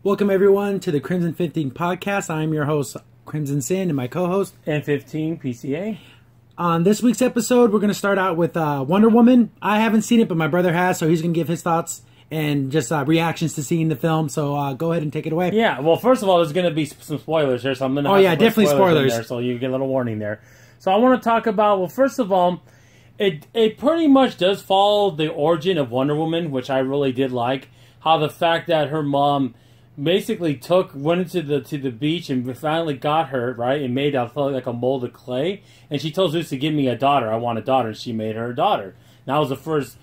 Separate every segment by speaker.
Speaker 1: Welcome, everyone, to the Crimson 15 podcast. I'm your host, Crimson Sin, and my co-host,
Speaker 2: N15 PCA.
Speaker 1: On this week's episode, we're going to start out with Wonder Woman. I haven't seen it, but my brother has, so he's going to give his thoughts and just reactions to seeing the film. So go ahead and take it away.
Speaker 2: Yeah, well, first of all, there's going to be some spoilers here, so I'm going to
Speaker 1: definitely spoilers.
Speaker 2: There, so you get a little warning there. So I want to talk about, well, first of all, it pretty much does follow the origin of Wonder Woman, which I really did like. How the fact that her mom basically went into the beach and finally got her, right, and made like a mold of clay. And she told Zeus to give me a daughter. I want a daughter. And she made her a daughter. And that was the first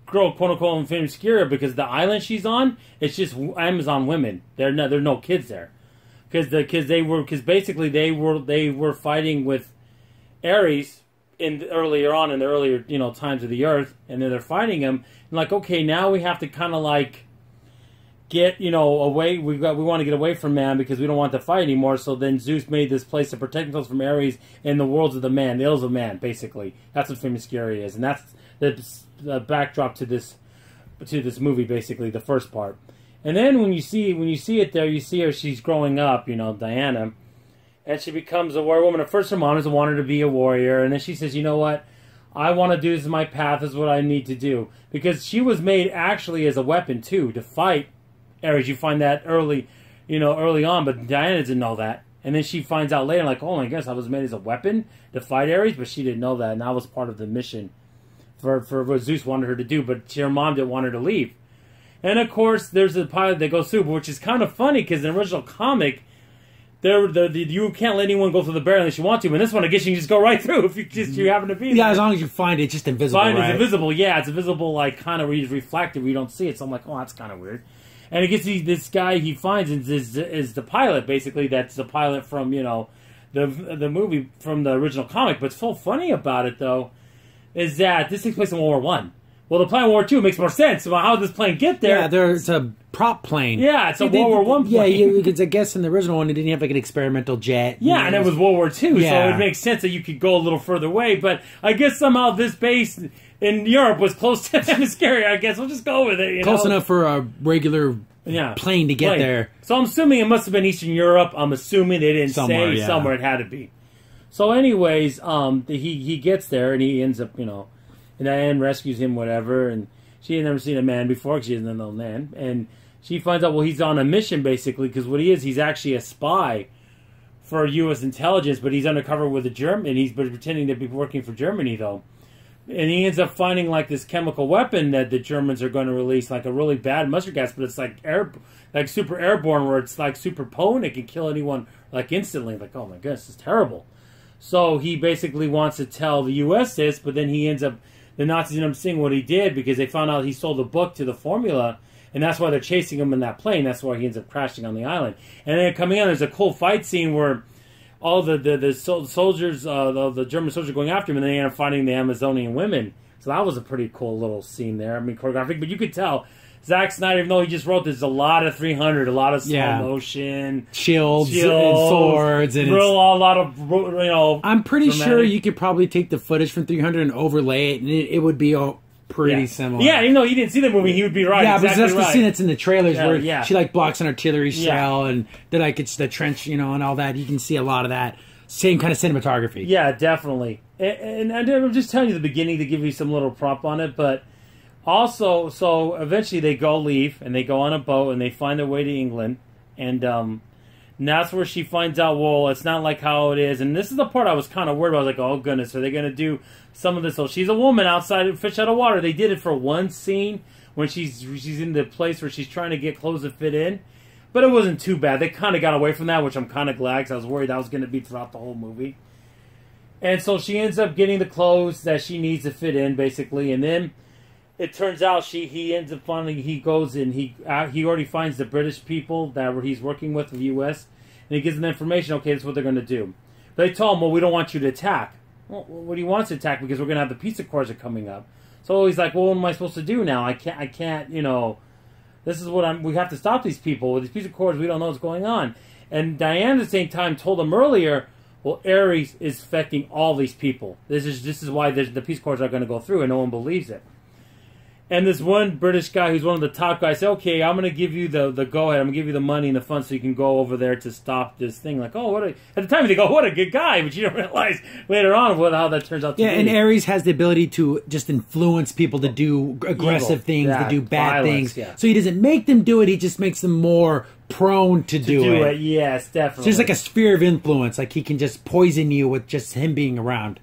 Speaker 2: girl, quote unquote, in Themyscira, because the island she's on, it's just Amazon women. There are no kids there, because they were fighting with Ares earlier on in the earlier times of the Earth, and then they're fighting him. And like, okay, now we have to kind of like get away. We want to get away from man because we don't want to fight anymore. So then Zeus made this place to protect themselves from Ares in the worlds of the man, the Ills of Man. Basically, that's what Themyscira is, and that's the backdrop to this movie. Basically, the first part. And then when you see it there, you see her. She's growing up, Diana, and she becomes a warrior woman. At first, her mom doesn't want her to be a warrior, and then she says, "You know what? I want to do this. Is my path. This is what I need to do." Because she was made actually as a weapon too to fight Ares. You find that early on, but Diana didn't know that. And then she finds out later, like, oh my gosh, I was made as a weapon to fight Ares, but she didn't know that, and that was part of the mission for what Zeus wanted her to do, but her mom didn't want her to leave. And of course, there's a pilot that goes through, which is kind of funny, because in the original comic, you can't let anyone go through the barrier unless you want to, but in this one, I guess you can just go right through if you happen to be there.
Speaker 1: Yeah, as long as you find it, just invisible, right?
Speaker 2: It's invisible, yeah, it's invisible, like, kind of reflective, where you don't see it, so I'm like, oh, that's kind of weird. And it gets this guy he finds is the pilot, basically. That's the pilot from the movie from the original comic. But what's so funny about it though is that this takes place in World War One. Well, the plane in World War II makes more sense. Well, how did this plane get there?
Speaker 1: Yeah, there's a prop plane.
Speaker 2: Yeah, it's a World War One plane.
Speaker 1: Yeah, because I guess in the original one it didn't have like an experimental jet.
Speaker 2: Yeah, and it was World War II, so it makes sense that you could go a little further away. But I guess somehow this base in Europe was close to Themyscira. I guess we'll just go with it.
Speaker 1: Close enough for a regular plane to get there.
Speaker 2: So I'm assuming it must have been Eastern Europe. I'm assuming they didn't say somewhere it had to be. So anyways, he gets there and he ends up, and Diane rescues him, whatever, and she had never seen a man before because she doesn't know a man. And she finds out, well, he's on a mission, basically, because what he is, he's actually a spy for U.S. intelligence, but he's undercover with the German, and he's pretending to be working for Germany, though. And he ends up finding like this chemical weapon that the Germans are going to release, like a really bad mustard gas, but it's like super airborne, where it's like super potent. It can kill anyone like instantly. Like, oh my goodness, it's terrible. So he basically wants to tell the U.S. this, but then the Nazis end up seeing what he did because they found out he sold a book to the formula, and that's why they're chasing him in that plane. That's why he ends up crashing on the island. And then coming in, there's a cool fight scene where all the soldiers, the German soldiers going after him, and then they end up fighting the Amazonian women. So that was a pretty cool little scene there. I mean, choreographic, but you could tell Zack Snyder, even though he just wrote this, a lot of 300, a lot of slow motion,
Speaker 1: shields and swords, and
Speaker 2: a lot of
Speaker 1: I'm pretty sure you could probably take the footage from 300 and overlay it, and it would be pretty similar.
Speaker 2: Yeah, even though he didn't see the movie, he would be right.
Speaker 1: Yeah,
Speaker 2: exactly
Speaker 1: but that's the scene that's in the trailers where she like blocks an artillery shell, and then like it's the trench, and all that. You can see a lot of that same kind of cinematography.
Speaker 2: Yeah, definitely. And I'm just telling you the beginning to give you some little prop on it, but also, so eventually they leave, and they go on a boat, and they find their way to England, and that's where she finds out, well, it's not like how it is. And this is the part I was kind of worried about. I was like, oh goodness, are they going to do some of this? So she's a woman outside, fish out of water. They did it for one scene when she's in the place where she's trying to get clothes to fit in. But it wasn't too bad. They kind of got away from that, which I'm kind of glad, because I was worried that was going to be throughout the whole movie. And so she ends up getting the clothes that she needs to fit in, basically. And then it turns out he ends up finding, he goes and he already finds the British people that he's working with in the U.S. And he gives them the information, okay, that's what they're going to do. They tell him, well, we don't want you to attack. Well, what do you want to attack? Because we're going to have the peace accords are coming up. So he's like, well, what am I supposed to do now? I can't, this is what we have to stop these people. With these peace accords, we don't know what's going on. And Diane at the same time told him earlier, well, Ares is affecting all these people. This is why the peace accords are going to go through, and no one believes it. And this one British guy who's one of the top guys said, okay, I'm going to give you the go-ahead. I'm going to give you the money and the funds so you can go over there to stop this thing. Like, oh, at the time you think, oh, what a good guy. But you don't realize later on how that turns out to be.
Speaker 1: Yeah, and Ares has the ability to just influence people to do aggressive things, to do bad things. Yeah. So he doesn't make them do it. He just makes them more prone to do it.
Speaker 2: Yes, definitely.
Speaker 1: So there's like a sphere of influence. Like he can just poison you with just him being around.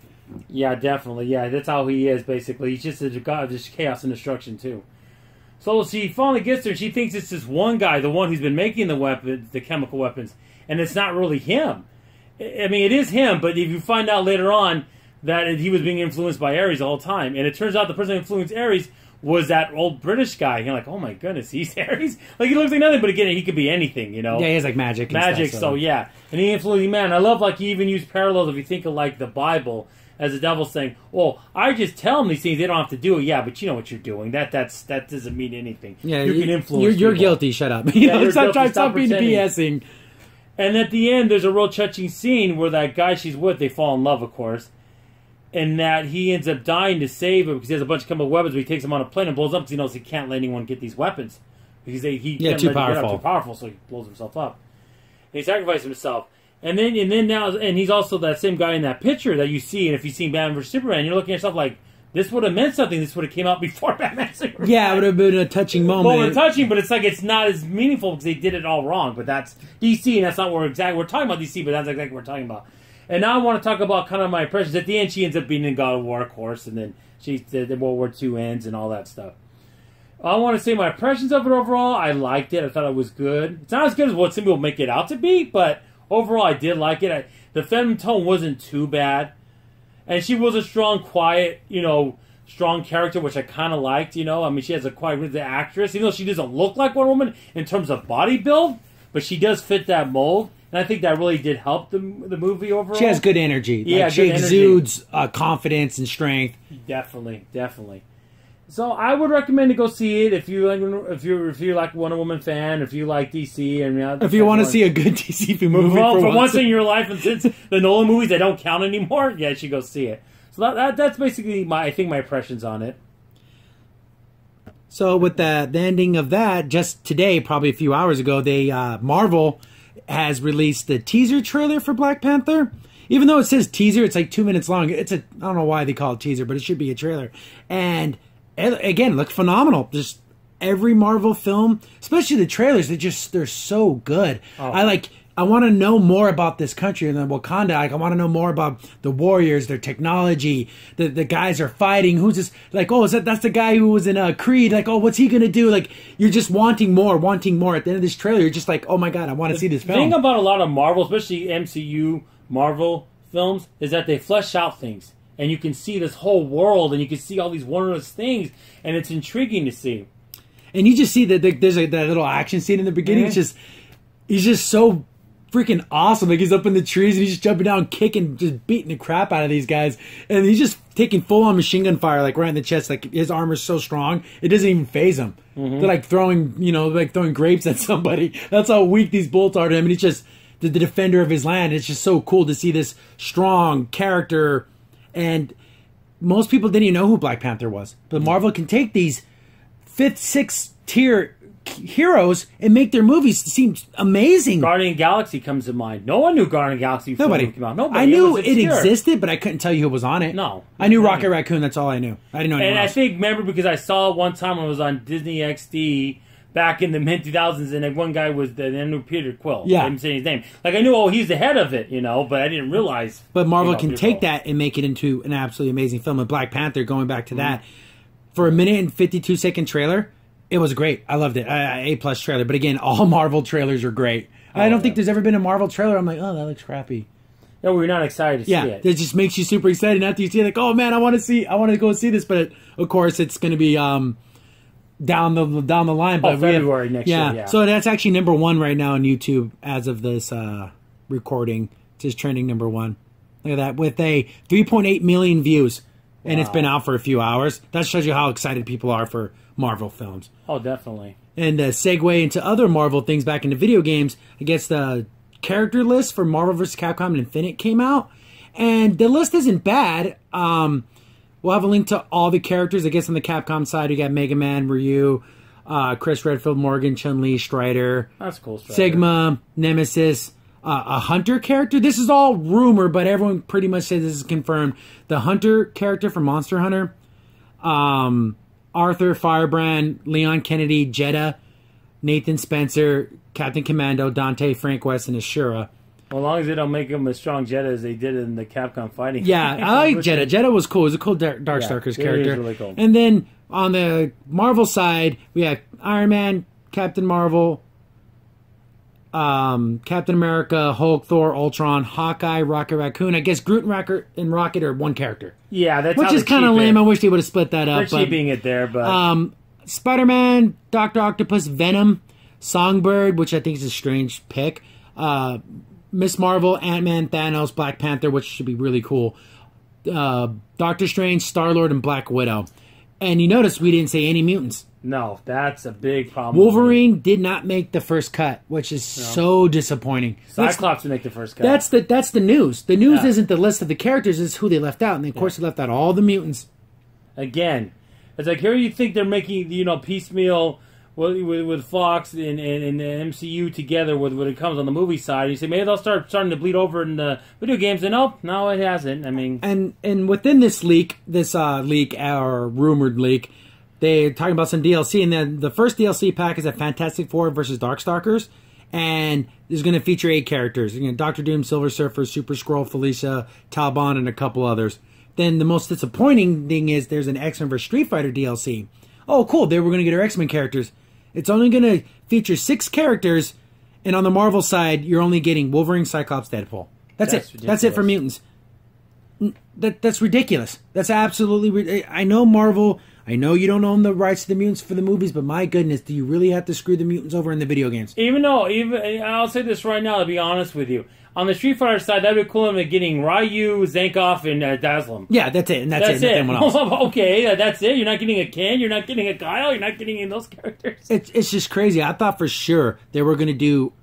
Speaker 2: Yeah, definitely. Yeah, that's how he is, basically. He's just a god of just chaos and destruction, too. So she finally gets there, and she thinks it's this one guy, the one who's been making the weapons, the chemical weapons, and it's not really him. I mean, it is him, but if you find out later on that he was being influenced by Ares the whole time, and it turns out the person who influenced Ares was that old British guy. You're like, oh my goodness, he's Ares? Like, he looks like nothing, but again, he could be anything, you know?
Speaker 1: Yeah, he has like magic and
Speaker 2: Magic,
Speaker 1: stuff,
Speaker 2: so yeah. And he influenced, man, I love, like, he even used parallels if you think of, like, the Bible, as the devil saying, well, I just tell them these things, they don't have to do it. Yeah, but you know what you're doing. That doesn't mean anything.
Speaker 1: Yeah,
Speaker 2: you can influence
Speaker 1: You're guilty, shut up. Stop being BSing.
Speaker 2: And at the end, there's a real touching scene where that guy she's with, they fall in love, of course, and that he ends up dying to save him because he has a bunch of chemical weapons, but he takes them on a plane and blows up because he knows he can't let anyone get these weapons. Because he can't
Speaker 1: too
Speaker 2: let
Speaker 1: powerful.
Speaker 2: Too powerful, so he blows himself up. And he sacrifices himself. And then now, and he's also that same guy in that picture that you see. And if you've seen Batman vs Superman, you're looking at yourself like, this would have meant something. This would have came out before Batman vs Superman.
Speaker 1: Yeah, it would have been a touching moment.
Speaker 2: Well, touching, but it's like it's not as meaningful because they did it all wrong. But that's DC, and that's not what we're talking about DC, but that's exactly what we're talking about. And now I want to talk about kind of my impressions. At the end, she ends up being in God of War, of course, and then the World War II ends and all that stuff. I want to say my impressions of it overall. I liked it. I thought it was good. It's not as good as what some people make it out to be, but overall, I did like it. The feminine tone wasn't too bad. And she was a strong, quiet, strong character, which I kind of liked, I mean, she has a quite good actress, even though she doesn't look like Wonder Woman in terms of body build, but she does fit that mold. And I think that really did help the movie overall.
Speaker 1: She has good energy.
Speaker 2: Yeah,
Speaker 1: she exudes confidence and strength.
Speaker 2: Definitely. So I would recommend to go see it if you're like a Wonder Woman fan, if you like DC, and
Speaker 1: if you want to see a good DC movie
Speaker 2: for once in your life, and since the Nolan movies they don't count anymore, yeah, you should go see it. So that's basically my impressions on it.
Speaker 1: So with the ending of that, just today, probably a few hours ago, Marvel has released the teaser trailer for Black Panther. Even though it says teaser, it's like 2 minutes long. I don't know why they call it teaser, but it should be a trailer. And again, look phenomenal. Just every Marvel film, especially the trailers, they're so good. Oh. I want to know more about this country and then Wakanda. I want to know more about the warriors, their technology, the guys are fighting. Who's this? Like, oh, that's the guy who was in Creed. Like, oh, what's he gonna do? Like, you're just wanting more. At the end of this trailer, you're just like, oh my god, I want to see this film.
Speaker 2: The thing about a lot of Marvel, especially MCU Marvel films, is that they flesh out things. And you can see this whole world, and you can see all these wondrous things, and it's intriguing to see.
Speaker 1: And you just see that there's that little action scene in the beginning. Mm-hmm. He's just so freaking awesome. Like, he's up in the trees, and he's just jumping down, kicking, just beating the crap out of these guys. And he's just taking full-on machine gun fire, like, right in the chest. Like, his armor's so strong, it doesn't even phase him. Mm-hmm. They're like throwing grapes at somebody. That's how weak these bullets are to him. And he's just the defender of his land. It's just so cool to see this strong character. And most people didn't even know who Black Panther was. But Marvel can take these 5th, 6th tier heroes and make their movies seem amazing.
Speaker 2: Guardian Galaxy comes to mind. No one knew Guardian Galaxy before it came out. Nobody.
Speaker 1: I knew it existed, but I couldn't tell you who was on it.
Speaker 2: No.
Speaker 1: I knew Rocket Raccoon. That's all I knew. I didn't know anyone else.
Speaker 2: I think, remember, because I saw it one time when it was on Disney XD back in the mid-2000s, and one guy was I knew Peter Quill.
Speaker 1: Yeah.
Speaker 2: I didn't say his name. Like, I knew, he's the head of it, but I didn't realize.
Speaker 1: But Marvel can take that and make it into an absolutely amazing film. And Black Panther, going back to that, for a 1:52-second trailer, it was great. I loved it. A+ trailer. But again, all Marvel trailers are great. I don't think there's ever been a Marvel trailer I'm like, oh, that looks crappy.
Speaker 2: No, we're not excited to see it.
Speaker 1: It just makes you super excited after you see it. Like, oh man, I want to go see this. But of course, it's going to be down the line. But
Speaker 2: February next year. Yeah.
Speaker 1: So that's actually number 1 right now on YouTube as of this recording. It's just trending number 1. Look at that, with a 3.8 million views, and it's been out for a few hours. That shows you how excited people are for Marvel films.
Speaker 2: Oh, definitely.
Speaker 1: And segue into other Marvel things back into video games. I guess the character list for Marvel vs. Capcom and Infinite came out, and the list isn't bad. We'll have a link to all the characters. I guess on the Capcom side, you got Mega Man, Ryu, Chris Redfield, Morgan, Chun-Li, Strider.
Speaker 2: That's cool. Strider.
Speaker 1: Sigma, Nemesis, a Hunter character. This is all rumor, but everyone pretty much says this is confirmed. The Hunter character from Monster Hunter. Arthur, Firebrand, Leon Kennedy, Jeddah, Nathan Spencer, Captain Commando, Dante, Frank West, and Ashura.
Speaker 2: Well, as long as they don't make him a strong Jeddah as they did in the Capcom fighting.
Speaker 1: Yeah, I like Jeddah. Jeddah was cool. It was a cool Darkstalkers character.
Speaker 2: Really cool.
Speaker 1: And then on the Marvel side, we have Iron Man, Captain Marvel, Captain America, Hulk, Thor, Ultron, Hawkeye, Rocket Raccoon. I guess Groot and Rocket are one character.
Speaker 2: Yeah, that's
Speaker 1: which is kind of lame. I wish they would have split that up.
Speaker 2: They're cheaping it there, but
Speaker 1: Spider-Man, Dr. Octopus, Venom, Songbird, which I think is a strange pick. Miss Marvel, Ant-Man, Thanos, Black Panther, which should be really cool. Doctor Strange, Star-Lord, and Black Widow. And you notice we didn't say any mutants.
Speaker 2: No, that's a big problem.
Speaker 1: Wolverine did not make the first cut, which is so disappointing.
Speaker 2: Cyclops didn't make the first cut.
Speaker 1: That's the news. The news isn't the list of the characters, it's who they left out. And of course they left out all the mutants.
Speaker 2: Again, it's like here you think they're making, piecemeal with Fox and the MCU together when it comes on the movie side. You say maybe they'll starting to bleed over in the video games, and no, it hasn't. I mean,
Speaker 1: and within this leak, or rumored leak, they're talking about some DLC, and then the first DLC pack is a Fantastic Four versus Darkstalkers, and is going to feature 8 characters: Doctor Doom, Silver Surfer, Super Skrull, Felicia, Talbot, and a couple others. Then the most disappointing thing is there's an X-Men vs Street Fighter DLC. Oh, cool! They were going to get our X-Men characters. It's only going to feature 6 characters, and on the Marvel side, you're only getting Wolverine, Cyclops, Deadpool. That's it.
Speaker 2: Ridiculous.
Speaker 1: That's it for mutants. That's ridiculous. That's absolutely. I know Marvel. I know you don't own the rights to the mutants for the movies, but my goodness, do you really have to screw the mutants over in the video games?
Speaker 2: Even I'll say this right now, to be honest with you. On the Street Fighter side, that would be cool than getting Ryu, Zankoff, and Dazzlem.
Speaker 1: Yeah, that's it. And that's it. Nothing else.
Speaker 2: Okay, that's it. You're not getting a Ken. You're not getting a Kyle. You're not getting any of those characters.
Speaker 1: It's just crazy. I thought for sure they were going to do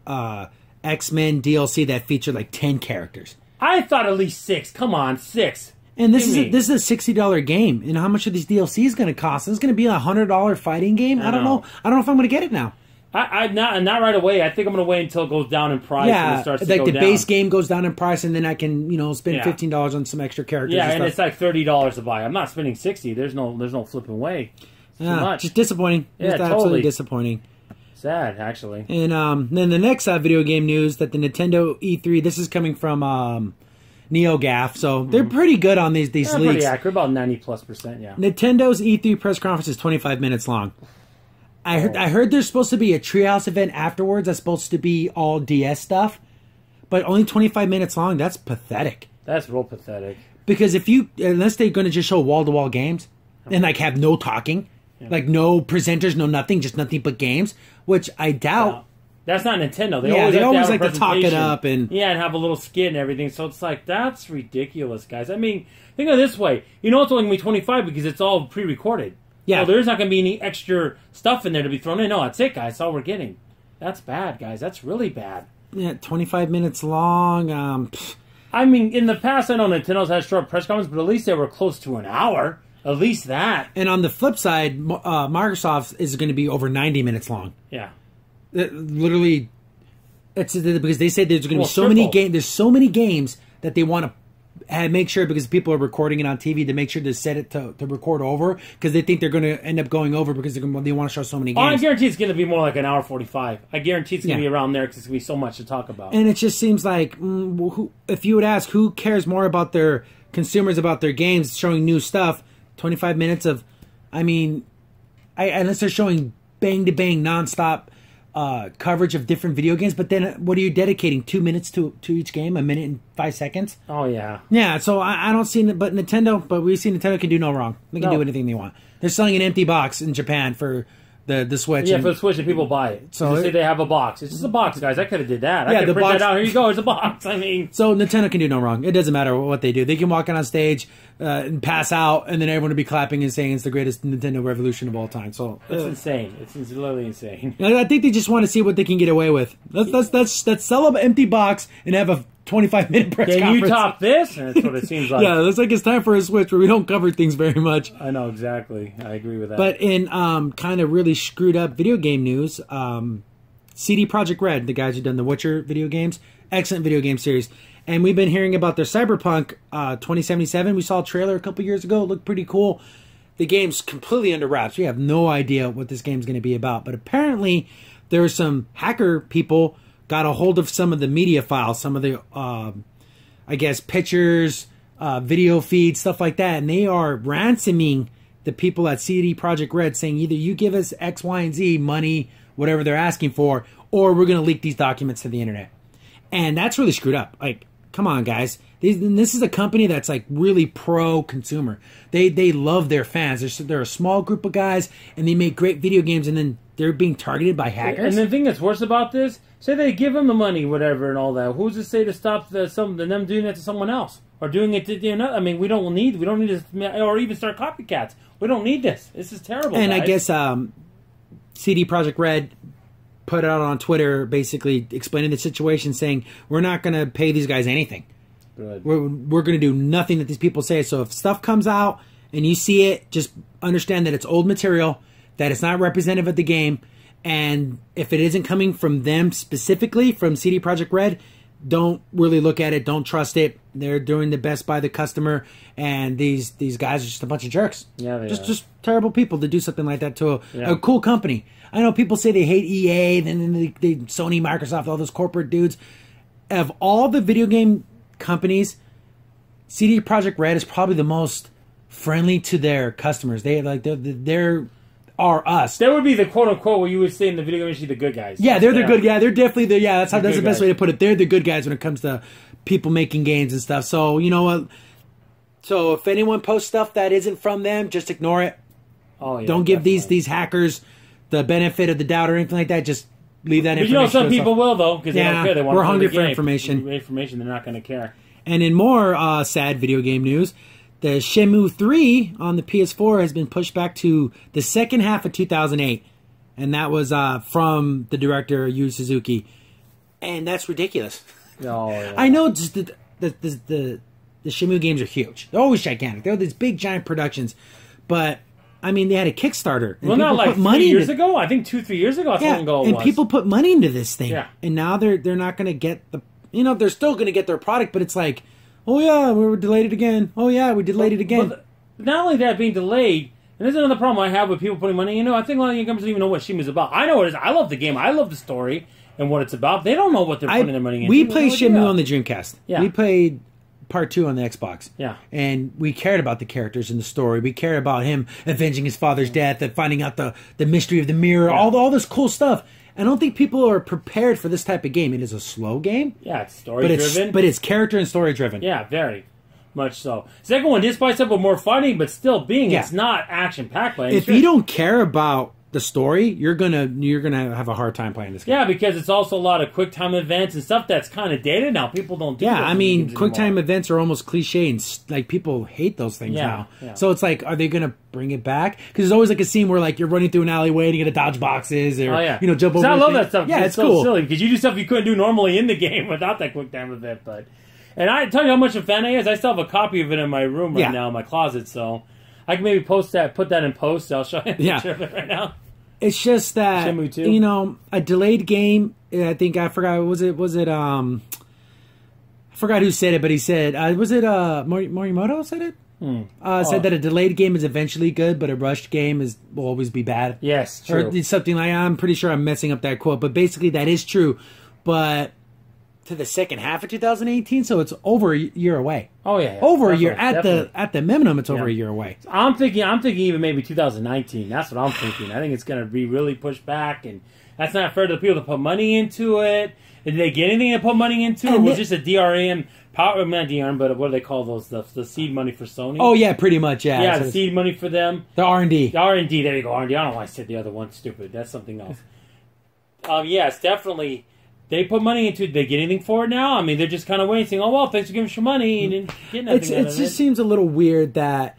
Speaker 1: X-Men DLC that featured like 10 characters.
Speaker 2: I thought at least 6. Come on, 6.
Speaker 1: And this is a $60 game. And how much are these DLCs going to cost? It's going to be a $100 fighting game. I don't know. I don't know if I'm going to get it now.
Speaker 2: Not right away. I think I'm going to wait until it goes down in price.
Speaker 1: Yeah,
Speaker 2: and it starts to
Speaker 1: like
Speaker 2: go
Speaker 1: the
Speaker 2: down.
Speaker 1: base game goes down in price, and then I can spend $15 on some extra characters.
Speaker 2: Yeah,
Speaker 1: and
Speaker 2: it's like $30 to buy. I'm not spending $60. There's no flipping way. It's too much.
Speaker 1: Just disappointing.
Speaker 2: Yeah,
Speaker 1: just absolutely disappointing.
Speaker 2: Sad, actually.
Speaker 1: And then the next video game news that the Nintendo E3. This is coming from NeoGAF, so they're pretty good on these leaks.
Speaker 2: Pretty accurate, about 90+%. Yeah.
Speaker 1: Nintendo E3 press conference is 25 minutes long. I heard there's supposed to be a Treehouse event afterwards. That's supposed to be all DS stuff, but only 25 minutes long. That's pathetic.
Speaker 2: That's real pathetic.
Speaker 1: Because unless they're going to just show wall-to-wall games and like have no talking, like no presenters, no nothing, just nothing but games, which I doubt.
Speaker 2: Yeah. That's not Nintendo.
Speaker 1: They always like to talk it up and
Speaker 2: have a little skit and everything. So it's like that's ridiculous, guys. I mean, think of it this way. It's only going to be 25 because it's all pre-recorded. Yeah, there's not going to be any extra stuff in there to be thrown in. No, that's it, guys. That's all we're getting. That's bad, guys. That's really bad.
Speaker 1: Yeah, 25 minutes long.
Speaker 2: I mean, in the past, I know Nintendo's had short press conferences, but at least they were close to an hour. At least that.
Speaker 1: And on the flip side, Microsoft is going to be over 90 minutes long.
Speaker 2: Yeah.
Speaker 1: Literally, it's because they said there's going to be so many games. There's so many games that they want to make sure, because people are recording it on TV, to make sure to set it to record over, because they think they're going to end up going over because they want to show so many games.
Speaker 2: I guarantee it's going to be more like an hour 45. I guarantee it's going to be around there because it's going to be so much to talk about.
Speaker 1: And it just seems like, if you would ask who cares more about their consumers, about their games, showing new stuff, 25 minutes of, unless they're showing bang-to-bang, nonstop coverage of different video games, but then what are you dedicating? 2 minutes to each game? 1 minute and 5 seconds?
Speaker 2: Oh, yeah.
Speaker 1: Yeah, so I don't see it, but we see Nintendo can do no wrong. They can do anything they want. They're selling an empty box in Japan for the Switch.
Speaker 2: Yeah, for the Switch, and people buy it. So they say they have a box. It's just a box, guys. I could have did that. I could print that out. Here you go. It's a box. So
Speaker 1: Nintendo can do no wrong. It doesn't matter what they do. They can walk in on stage and pass out, and then everyone will be clapping and saying it's the greatest Nintendo revolution of all time. So
Speaker 2: it's insane. It's literally insane.
Speaker 1: I think they just want to see what they can get away with. Let's sell an empty box and have a 25-minute press
Speaker 2: Can
Speaker 1: conference.
Speaker 2: you top this? And that's what it seems like.
Speaker 1: Yeah, looks like it's time for a switch where we don't cover things very much.
Speaker 2: I know, exactly. I agree with that.
Speaker 1: But in kind of really screwed up video game news, CD Projekt Red, the guys who done the Witcher video games, excellent video game series. And we've been hearing about their Cyberpunk 2077. We saw a trailer a couple years ago. It looked pretty cool. The game's completely under wraps. We have no idea what this game's going to be about. But apparently there are some hacker people got a hold of some of the media files, some of the, I guess, pictures, video feeds, stuff like that. And they are ransoming the people at CD Projekt Red, saying either you give us X, Y, and Z money, whatever they're asking for, or we're going to leak these documents to the internet. And that's really screwed up. Like, come on, guys. This is a company that's like really pro-consumer. They love their fans. They're a small group of guys, and they make great video games, and then they're being targeted by hackers.
Speaker 2: And the thing that's worse about this, say they give them the money, whatever, and all that. Who's to say to stop them doing that to someone else, or doing it to I mean, we don't need this, or even start copycats. We don't need this. This is terrible.
Speaker 1: And
Speaker 2: guys.
Speaker 1: I guess CD Projekt Red put out on Twitter basically explaining the situation, saying we're not going to pay these guys anything.
Speaker 2: Good.
Speaker 1: We're going to do nothing that these people say. So if stuff comes out and you see it, just understand that it's old material, that it's not representative of the game, and if it isn't coming from them specifically, from CD Projekt Red, don't really look at it. Don't trust it. They're doing the best by the customer, and these guys are just a bunch of jerks.
Speaker 2: Yeah, they are.
Speaker 1: Just terrible people to do something like that to a cool company. I know people say they hate EA, then they Sony, Microsoft, all those corporate dudes. Of all the video game companies, CD Projekt Red is probably the most friendly to their customers. They're us.
Speaker 2: That would be the quote unquote what you would say in the video game industry, the good guys.
Speaker 1: Yeah, they're the good guys. They're definitely that's the best
Speaker 2: guys.
Speaker 1: way to put it. They're the good guys when it comes to people making games and stuff. So you know what? So if anyone posts stuff that isn't from them, just ignore it.
Speaker 2: Oh yeah.
Speaker 1: Don't give
Speaker 2: definitely.
Speaker 1: these hackers the benefit of the doubt or anything like that. Just leave that
Speaker 2: But
Speaker 1: information.
Speaker 2: you know, some
Speaker 1: to
Speaker 2: people
Speaker 1: yourself.
Speaker 2: will though, because they don't care. They want
Speaker 1: we're
Speaker 2: to play
Speaker 1: hungry
Speaker 2: the
Speaker 1: for
Speaker 2: game.
Speaker 1: information.
Speaker 2: Information, they're not going to care.
Speaker 1: And in more sad video game news, the Shenmue 3 on the PS4 has been pushed back to the second half of 2008. And that was from the director, Yu Suzuki. And that's ridiculous.
Speaker 2: Oh, yeah.
Speaker 1: I know just the Shenmue games are huge. They're always gigantic. They're these big, giant productions. But, I mean, they had a Kickstarter. And
Speaker 2: Well, not like 3 years
Speaker 1: into,
Speaker 2: ago. I think 2-3 years ago. I
Speaker 1: yeah,
Speaker 2: ago it
Speaker 1: and
Speaker 2: was.
Speaker 1: people put money into this thing.
Speaker 2: Yeah.
Speaker 1: And now they're not going to get the... You know, they're still going to get their product, but it's like, oh, yeah, we delayed it again. Oh, yeah, we delayed it again.
Speaker 2: But not only that being delayed, and this is another problem I have with people putting money. You know, I think a lot of young companies don't even know what Shenmue is about. I know what it is. I love the game. I love the story and what it's about. They don't know what they're putting their money into.
Speaker 1: We
Speaker 2: They
Speaker 1: played
Speaker 2: have no idea.
Speaker 1: Shenmue on the Dreamcast.
Speaker 2: Yeah.
Speaker 1: We played Part 2 on the Xbox.
Speaker 2: Yeah.
Speaker 1: And we cared about the characters in the story. We cared about him avenging his father's death and finding out the mystery of the mirror, all this cool stuff. I don't think people are prepared for this type of game. It is a slow game.
Speaker 2: Yeah, it's story-driven.
Speaker 1: But it's character and story-driven.
Speaker 2: Yeah, very much so. Second one did spice up with more fighting, but still being
Speaker 1: Yeah.
Speaker 2: it's not action-packed by any
Speaker 1: If
Speaker 2: stretch.
Speaker 1: you don't care about the story, you're gonna have a hard time playing this game.
Speaker 2: Yeah, because it's also a lot of quick time events and stuff that's kind of dated now. People don't do
Speaker 1: Yeah,
Speaker 2: those
Speaker 1: I
Speaker 2: in
Speaker 1: mean,
Speaker 2: games
Speaker 1: quick time
Speaker 2: anymore.
Speaker 1: events are almost cliche, and like people hate those things
Speaker 2: Yeah,
Speaker 1: now.
Speaker 2: yeah.
Speaker 1: So it's like, are they gonna bring it back? Because there's always like a scene where like you're running through an alleyway and you gotta dodge boxes or jump over.
Speaker 2: I love
Speaker 1: things.
Speaker 2: that stuff.
Speaker 1: Yeah,
Speaker 2: it's
Speaker 1: it's
Speaker 2: so
Speaker 1: cool.
Speaker 2: silly because you do stuff you couldn't do normally in the game without that quick time event. But and I tell you how much a fan I is. I still have a copy of it in my room right
Speaker 1: Yeah.
Speaker 2: now in my closet, so I can maybe put that in post. I'll show you a picture of it right now.
Speaker 1: It's just that
Speaker 2: Shenmue 2?
Speaker 1: you know, a delayed game. I think I forgot. Was it? I forgot who said it, but he said, was it Morimoto said it? Said that a delayed game is eventually good, but a rushed game will always be bad.
Speaker 2: Yes, true.
Speaker 1: Or something like, I'm pretty sure I'm messing up that quote, but basically that is true. But to the second half of 2018, so it's over a year away.
Speaker 2: Oh yeah,
Speaker 1: Over a year
Speaker 2: definitely.
Speaker 1: at the minimum, it's over
Speaker 2: Yeah.
Speaker 1: a year away.
Speaker 2: I'm thinking even maybe 2019. That's what I'm thinking. I think it's going to be really pushed back, and that's not fair to the people that put money into it. Did they get anything to put money into, or
Speaker 1: And
Speaker 2: was
Speaker 1: it-
Speaker 2: just a DRM? Not DRM, but what do they call those? The seed money for Sony.
Speaker 1: Oh yeah, pretty much. Yeah,
Speaker 2: yeah,
Speaker 1: So
Speaker 2: the seed money for them.
Speaker 1: the R&D.
Speaker 2: The R&D. There you go, R&D. I don't know why I said the other one. Stupid. That's something else. Yes, definitely. They put money into it. They get anything for it now? I mean, they're just kind of waiting, saying, "Oh well, thanks for giving us your money," and then getting anything out
Speaker 1: It
Speaker 2: of
Speaker 1: just seems a little weird that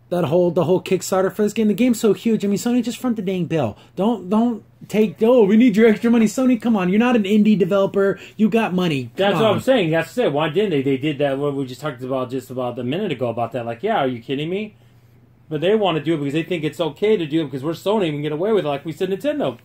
Speaker 1: the whole Kickstarter for this game. The game's so huge. I mean, Sony, just front the dang bill. Don't take, oh, we need your extra money. Sony, come on. You're not an indie developer. You got money.
Speaker 2: That's what I'm saying. That's it. Why didn't they? They did that. What we just talked about just about a minute ago about that. Like, yeah, are you kidding me? But they want to do it because they think it's okay to do it because we're Sony and we can get away with it like we said Nintendo.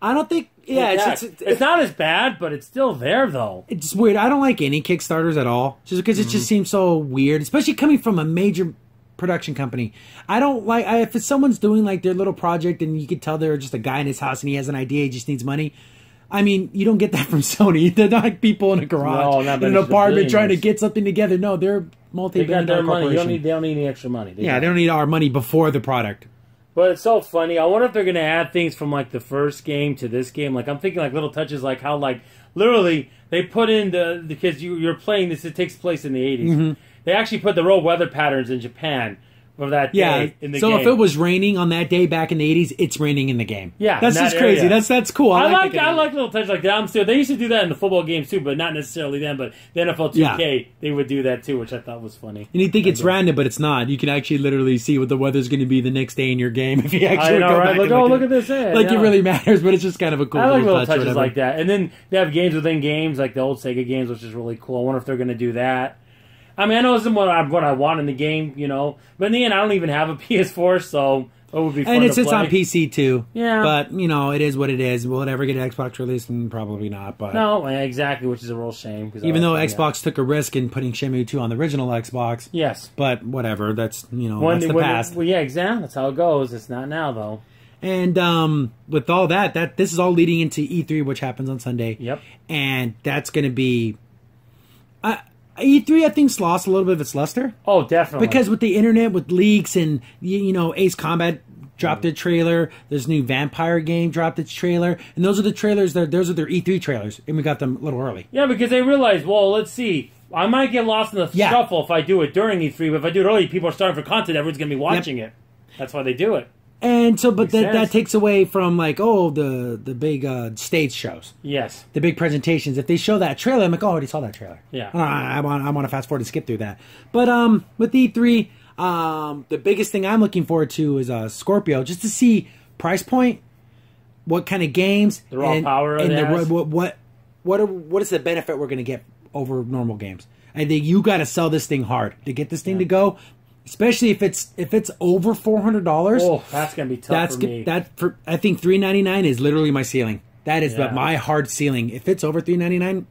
Speaker 1: I don't think, yeah.
Speaker 2: It's not as bad, but it's still there, though.
Speaker 1: It's weird. I don't like any Kickstarters at all. Just because it just seems so weird, especially coming from a major production company. I don't like, if it's someone's doing like their little project and you can tell they're just a guy in his house and he has an idea, he just needs money. I mean, you don't get that from Sony. They're not like people in a garage, in an apartment trying to get something together. No, they're multi-billion-dollar corporation.
Speaker 2: They don't need any extra money.
Speaker 1: They don't need our money before the product.
Speaker 2: But it's so funny. I wonder if they're going to add things from like the first game to this game. Like I'm thinking like little touches like how like literally they put in because you're playing this, it takes place in the 80s. They actually put the real weather patterns in Japan for that day in the game.
Speaker 1: So if it was raining on that day back in the 80s, it's raining in the game.
Speaker 2: Yeah.
Speaker 1: That's just crazy.
Speaker 2: Area.
Speaker 1: That's cool.
Speaker 2: I like little touches like that. They used to do that in the football games too, but not necessarily then. But the NFL 2K, they would do that too, which I thought was funny.
Speaker 1: And you think it's random, but it's not. You can actually literally see what the weather's going to be the next day in your game if you actually go back.
Speaker 2: Look at this.
Speaker 1: It really matters, but it's just kind of a cool
Speaker 2: I like little touches like that. And then they have games within games, like the old Sega games, which is really cool. I wonder if they're going to do that. I mean, I know this isn't what I want in the game, you know. But in the end, I don't even have a PS4, so it would be fun to play.
Speaker 1: And it's on PC, too.
Speaker 2: Yeah.
Speaker 1: But, you know, it is what it is. Will it ever get an Xbox release? Probably not. But
Speaker 2: no, exactly, which is a real shame.
Speaker 1: Even though Xbox took a risk in putting Shenmue 2 on the original Xbox.
Speaker 2: Yes.
Speaker 1: But whatever. That's, that's the past.
Speaker 2: Well, yeah, exactly. That's how it goes. It's not now, though.
Speaker 1: And with all that this is all leading into E3, which happens on Sunday.
Speaker 2: Yep.
Speaker 1: And that's going to be... E3, I think, lost a little bit of its luster.
Speaker 2: Oh, definitely.
Speaker 1: Because with the internet, with leaks, and, Ace Combat dropped their trailer. This new Vampire game dropped its trailer. And those are the trailers, those are their E3 trailers. And we got them a little early.
Speaker 2: Yeah, because they realized, well, let's see. I might get lost in the shuffle if I do it during E3, but if I do it early, people are starting for content. Everyone's going to be watching it. That's why they do it.
Speaker 1: And so, but that takes away from like, the big stage shows.
Speaker 2: Yes.
Speaker 1: The big presentations. If they show that trailer, I'm like, I already saw that trailer.
Speaker 2: Yeah.
Speaker 1: I want to fast forward and skip through that. But with E3, the biggest thing I'm looking forward to is Scorpio, just to see price point, what kind of games,
Speaker 2: the raw power, and
Speaker 1: what is the benefit we're going to get over normal games. I think you got to sell this thing hard to get this thing to go. Especially if it's over $400.
Speaker 2: Oh, that's gonna be tough for me.
Speaker 1: I think $399 is literally my ceiling. That is my hard ceiling. If it's over $399,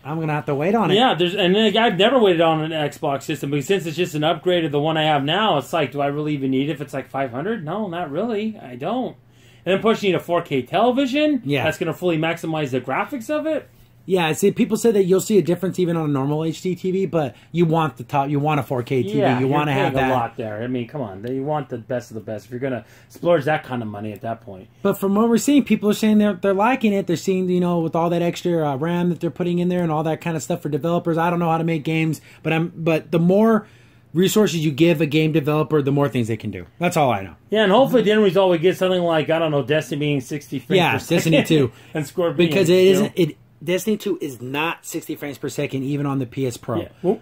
Speaker 1: I'm gonna have to wait on it.
Speaker 2: Yeah, I've never waited on an Xbox system, but since it's just an upgrade of the one I have now, it's like, do I really even need it if it's like $500? No, not really. I don't. And then pushing you to 4K television.
Speaker 1: Yeah,
Speaker 2: that's gonna fully maximize the graphics of it.
Speaker 1: Yeah, see, people say that you'll see a difference even on a normal HD TV, but you want you want a 4K TV.
Speaker 2: Yeah,
Speaker 1: you want to have that.
Speaker 2: A lot there. I mean, come on, you want the best of the best. If you're gonna splurge that kind of money at that point.
Speaker 1: But from what we're seeing, people are saying they're liking it. They're seeing, with all that extra RAM that they're putting in there and all that kind of stuff for developers. I don't know how to make games, but the more resources you give a game developer, the more things they can do. That's all I know.
Speaker 2: Yeah, and hopefully the end result we get something like, I don't know, Destiny being 60 frames per second.
Speaker 1: Destiny 2.
Speaker 2: And Scorpion.
Speaker 1: Because it isn't... Destiny 2 is not 60 frames per second, even on the PS Pro.
Speaker 2: Yeah.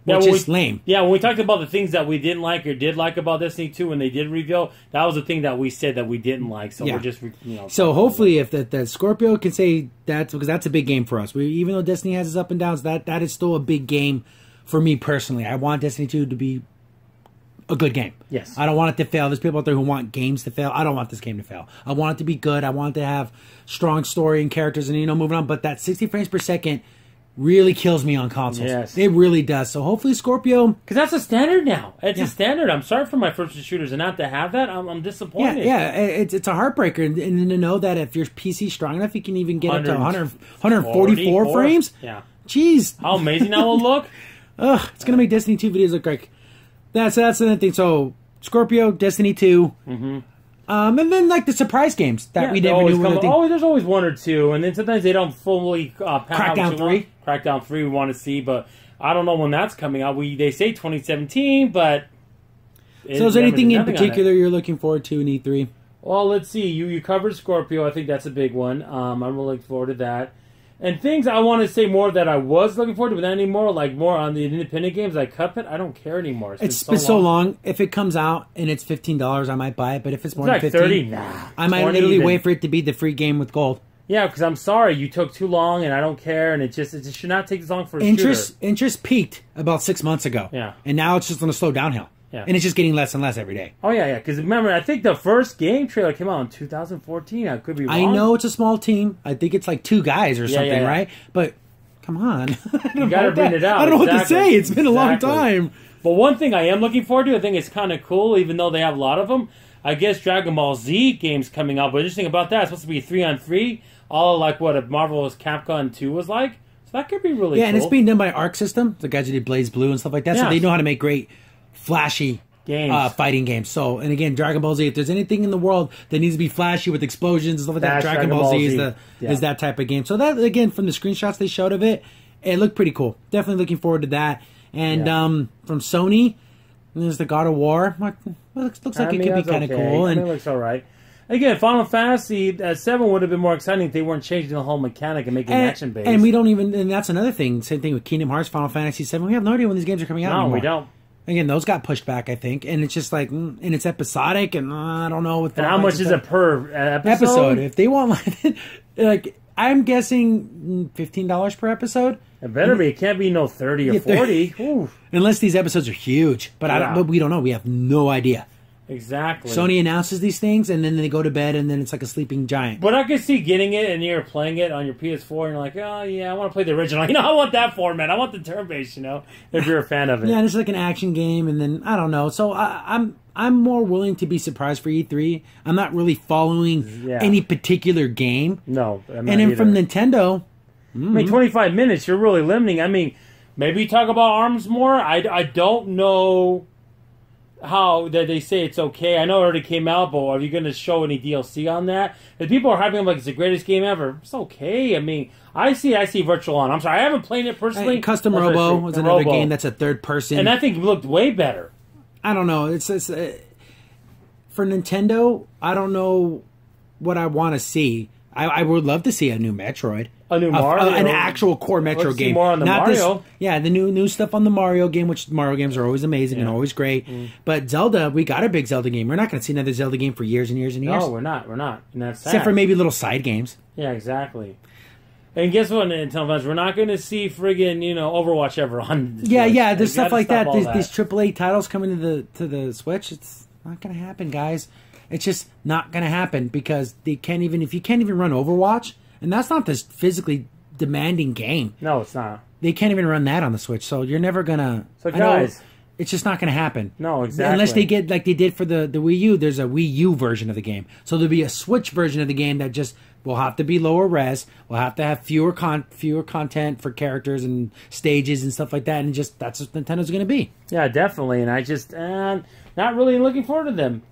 Speaker 1: Which is lame.
Speaker 2: Yeah, when we talked about the things that we didn't like or did like about Destiny 2 when they did reveal, that was the thing that we said that we didn't like. So we're just,
Speaker 1: So hopefully if the Scorpio can say that, because that's a big game for us. Even though Destiny has its up and downs, that is still a big game for me personally. I want Destiny 2 to be a good game.
Speaker 2: Yes.
Speaker 1: I don't want it to fail. There's people out there who want games to fail. I don't want this game to fail. I want it to be good. I want it to have strong story and characters and, moving on. But that 60 frames per second really kills me on consoles.
Speaker 2: Yes.
Speaker 1: It really does. So hopefully Scorpio...
Speaker 2: Because that's a standard now. It's a standard. I'm sorry for my first-person shooters and not to have that. I'm disappointed.
Speaker 1: Yeah, it's a heartbreaker. And to know that if your PC's strong enough, you can even get up to 144 frames.
Speaker 2: Yeah.
Speaker 1: Jeez.
Speaker 2: How amazing that will look.
Speaker 1: Ugh, it's going to make Destiny 2 videos look like... That's another thing. So, Scorpio, Destiny 2, and then like the surprise games that we never knew.
Speaker 2: There's always one or two, and then sometimes they don't fully
Speaker 1: Crackdown 3.
Speaker 2: Crackdown 3 we want to see, but I don't know when that's coming out. They say 2017, but
Speaker 1: so is there anything in particular you're looking forward to in E3?
Speaker 2: Well, let's see. You covered Scorpio. I think that's a big one. I'm really looking forward to that. And things I want to say more that I was looking forward to, but not anymore. Like more on the independent games, like Cuphead. I don't care anymore.
Speaker 1: It's been so long. If it comes out and it's $15, I might buy it. But if it's more
Speaker 2: like
Speaker 1: than 15,
Speaker 2: 30, nah,
Speaker 1: I might literally wait for it to be the free game with gold.
Speaker 2: Yeah, because I'm sorry, you took too long, and I don't care, and it just should not take this long for a
Speaker 1: interest.
Speaker 2: shooter.
Speaker 1: Interest peaked about 6 months ago.
Speaker 2: Yeah,
Speaker 1: and now it's just going to slow downhill.
Speaker 2: Yeah,
Speaker 1: and it's just getting less and less every day.
Speaker 2: Oh yeah. Because remember, I think the first game trailer came out in 2014. I could be wrong.
Speaker 1: I know it's a small team. I think it's like 2 guys or something, right? But come on,
Speaker 2: you got to bring it out.
Speaker 1: I don't know what to say. It's been a long time.
Speaker 2: But one thing I am looking forward to, I think it's kind of cool, even though they have a lot of them. I guess Dragon Ball Z games coming out. But interesting about that, it's supposed to be 3-on-3, all like what a Marvel's Capcom 2 was like. So that could be really cool.
Speaker 1: Yeah, and it's being done by Arc System, the guys who did Blaze Blue and stuff like that. So they know how to make great, flashy games. Fighting games. So, and again, Dragon Ball Z, if there's anything in the world that needs to be flashy with explosions and stuff like that, Dragon Ball Z is that type of game. So that, again, from the screenshots they showed of it, it looked pretty cool. Definitely looking forward to that. And from Sony, there's the God of War. Looks like it could be kind of cool.
Speaker 2: And it looks all right. Again, Final Fantasy 7 would have been more exciting if they weren't changing the whole mechanic and making it action-based.
Speaker 1: And we don't even, and that's another thing. Same thing with Kingdom Hearts, Final Fantasy 7. We have no idea when these games are coming out anymore.
Speaker 2: No, we don't.
Speaker 1: Again, those got pushed back, I think, and it's just like, and it's episodic, and I don't know.
Speaker 2: And how much is it per episode?
Speaker 1: If they want, like, I'm guessing $15 per episode.
Speaker 2: It better be. It can't be no 30 or 40.
Speaker 1: Unless these episodes are huge, but we don't know. We have no idea.
Speaker 2: Exactly.
Speaker 1: Sony announces these things, and then they go to bed, and then it's like a sleeping giant.
Speaker 2: But I could see getting it, and you're playing it on your PS4, and you're like, oh, yeah, I want to play the original. I want that format. I want the turn-based, if you're a fan of it.
Speaker 1: Yeah, and it's like an action game, and then, I don't know. So I'm more willing to be surprised for E3. I'm not really following any particular game.
Speaker 2: No.
Speaker 1: And then from Nintendo...
Speaker 2: I mean, 25 minutes, you're really limiting. I mean, maybe talk about ARMS more. I don't know... how that they say it's okay. I know it already came out, but are you going to show any DLC on that? If people are hyping it like it's the greatest game ever, it's okay. I mean, I see Virtual On. I'm sorry, I haven't played it personally.
Speaker 1: Custom Robo was another game that's a third person,
Speaker 2: and I think it looked way better.
Speaker 1: I don't know. It's for Nintendo. I don't know what I want to see. I would love to see a new Metroid.
Speaker 2: A new Mario?
Speaker 1: An actual core Metro game.
Speaker 2: More on the Mario.
Speaker 1: The new stuff on the Mario game, which Mario games are always amazing and always great. But Zelda, we got a big Zelda game. We're not going to see another Zelda game for years and years and years.
Speaker 2: No, we're not. And that's sad.
Speaker 1: Except for maybe little side games.
Speaker 2: Yeah, exactly. And guess what, Nintendo fans? We're not going to see friggin', Overwatch ever on the Switch.
Speaker 1: Yeah, there's stuff like that. These AAA titles coming to the Switch. It's not going to happen, guys. It's just not going to happen because they can't even, if you can't even run Overwatch, and that's not this physically demanding game.
Speaker 2: No, it's not.
Speaker 1: They can't even run that on the Switch, so you're never going to...
Speaker 2: So, guys...
Speaker 1: It's just not going to happen.
Speaker 2: No, exactly.
Speaker 1: Unless they get, like they did for the Wii U, there's a Wii U version of the game. So there'll be a Switch version of the game that just will have to be lower res, will have to have fewer content for characters and stages and stuff like that, and just that's what Nintendo's going to be.
Speaker 2: Yeah, definitely, and I just not really looking forward to them,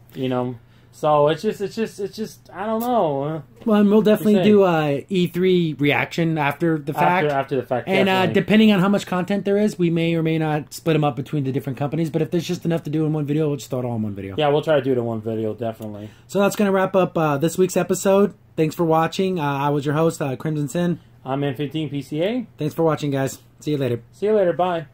Speaker 2: So it's just I don't know.
Speaker 1: Well, and we'll definitely do a E3 reaction after the fact.
Speaker 2: After the fact,
Speaker 1: and depending on how much content there is, we may or may not split them up between the different companies. But if there's just enough to do in one video, we'll just throw it all in one video.
Speaker 2: Yeah, we'll try to do it in one video, definitely.
Speaker 1: So that's going to wrap up this week's episode. Thanks for watching. I was your host, Crimson Sin.
Speaker 2: I'm N15 PCA.
Speaker 1: Thanks for watching, guys. See you later.
Speaker 2: See you later. Bye.